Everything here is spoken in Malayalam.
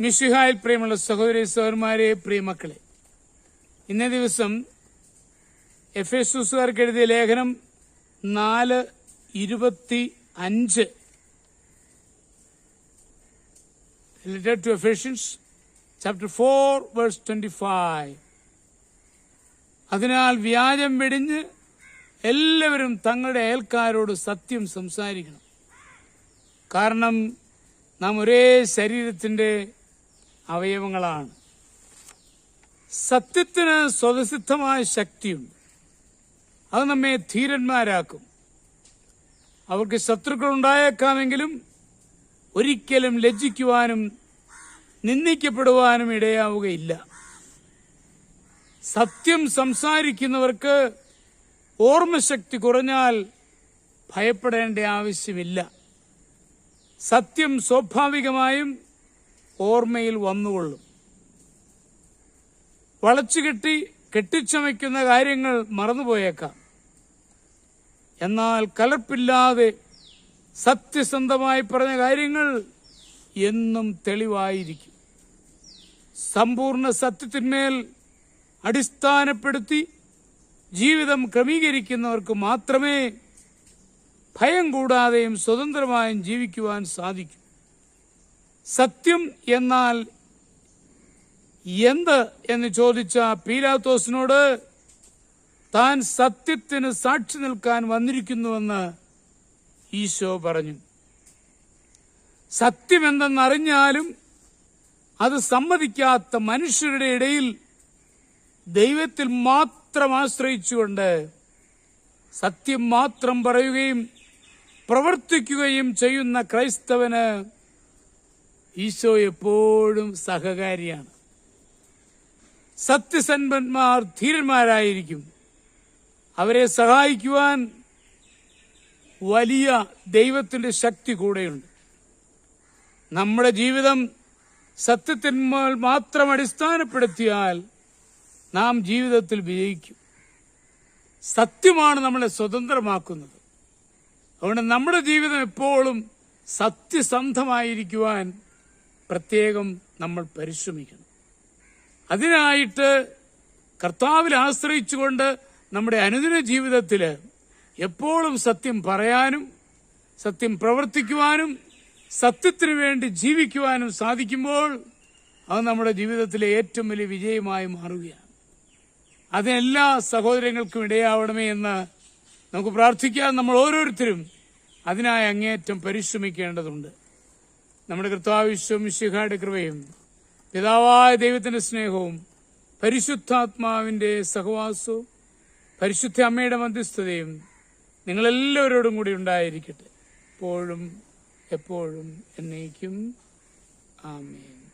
മിശിഹായിൽ പ്രിയമുള്ള സഹോദരി സഹോദരന്മാരെ, പ്രിയമക്കളെ, ഇന്നേ ദിവസം എഫേസ്യസുകാർക്ക് എഴുതിയ ലേഖനം 4:25 Letter to Ephesians chapter 4 verse 25. അതിനാൽ വ്യാജം വെടിഞ്ഞ് എല്ലാവരും തങ്ങളുടെ അയൽക്കാരോട് സത്യം സംസാരിക്കണം. കാരണം നാം ഒരേ ശരീരത്തിന്റെ അവയവങ്ങളാണ്. സത്യത്തിന് സ്വതസിദ്ധമായ ശക്തിയുണ്ട്. അത് നമ്മെ ധീരന്മാരാക്കും. അവർക്ക് ശത്രുക്കൾ ഉണ്ടായേക്കാമെങ്കിലും ഒരിക്കലും ലജ്ജിക്കുവാനും നിന്ദിക്കപ്പെടുവാനും ഇടയാവുകയില്ല. സത്യം സംസാരിക്കുന്നവർക്ക് ഓർമ്മശക്തി കുറഞ്ഞാൽ ഭയപ്പെടേണ്ട ആവശ്യമില്ല. സത്യം സ്വാഭാവികമായും ഓർമ്മയിൽ വന്നുകൊള്ളും. വളച്ചുകെട്ടി കെട്ടിച്ചമയ്ക്കുന്ന കാര്യങ്ങൾ മറന്നുപോയേക്കാം. എന്നാൽ കലർപ്പില്ലാതെ സത്യസന്ധമായി പറഞ്ഞ കാര്യങ്ങൾ എന്നും തെളിവായിരിക്കും. സമ്പൂർണ്ണ സത്യത്തിന്മേൽ അടിസ്ഥാനപ്പെടുത്തി ജീവിതം ക്രമീകരിക്കുന്നവർക്ക് മാത്രമേ ഭയം കൂടാതെയും സ്വതന്ത്രമായും ജീവിക്കുവാൻ സാധിക്കൂ. സത്യം എന്നാൽ എന്ത് എന്ന് ചോദിച്ച പീലാത്തോസിനോട് താൻ സത്യത്തിന് സാക്ഷി നിൽക്കാൻ വന്നിരിക്കുന്നുവെന്ന് ഈശോ പറഞ്ഞു. സത്യമെന്തെന്നറിഞ്ഞാലും അത് സമ്മതിക്കാത്ത മനുഷ്യരുടെ ഇടയിൽ ദൈവത്തിൽ മാത്രം ആശ്രയിച്ചുകൊണ്ട് സത്യം മാത്രം പറയുകയും പ്രവർത്തിക്കുകയും ചെയ്യുന്ന ക്രൈസ്തവന് ഈശോ എപ്പോഴും സഹകാരിയാണ്. സത്യസന്ധന്മാർ ധീരന്മാരായിരിക്കും. അവരെ സഹായിക്കുവാൻ വലിയ ദൈവത്തിന്റെ ശക്തി കൂടെയുണ്ട്. നമ്മുടെ ജീവിതം സത്യത്തിന്മേൽ മാത്രം അടിസ്ഥാനപ്പെടുത്തിയാൽ നാം ജീവിതത്തിൽ വിജയിക്കും. സത്യമാണ് നമ്മളെ സ്വതന്ത്രമാക്കുന്നത്. അതുകൊണ്ട് നമ്മുടെ ജീവിതം എപ്പോഴും സത്യസന്ധമായിരിക്കുവാൻ പ്രത്യേകം നമ്മൾ പരിശ്രമിക്കണം. അതിനായിട്ട് കർത്താവിൽ ആശ്രയിച്ചുകൊണ്ട് നമ്മുടെ അനുദിന ജീവിതത്തിൽ എപ്പോഴും സത്യം പറയാനും സത്യം പ്രവർത്തിക്കുവാനും സത്യത്തിനു വേണ്ടി ജീവിക്കുവാനും സാധിക്കുമ്പോൾ അത് നമ്മുടെ ജീവിതത്തിലെ ഏറ്റവും വലിയ വിജയമായി മാറുകയാണ്. അതിനെല്ലാ സഹോദരങ്ങൾക്കും ഇടയാവണമേ എന്ന് നമുക്ക് പ്രാർത്ഥിക്കാം. നമ്മൾ ഓരോരുത്തരും അതിനായി അങ്ങേയറ്റം പരിശ്രമിക്കേണ്ടതുണ്ട്. നമ്മുടെ കർത്താവ് മിശിഹായുടെ കൃപയും പിതാവായ ദൈവത്തിന്റെ സ്നേഹവും പരിശുദ്ധാത്മാവിന്റെ സഹവാസവും പരിശുദ്ധ അമ്മയുടെ മധ്യസ്ഥതയും നിങ്ങളെല്ലാവരോടും കൂടി ഉണ്ടായിരിക്കട്ടെ, എപ്പോഴും എപ്പോഴും എന്നേക്കും. ആമേൻ.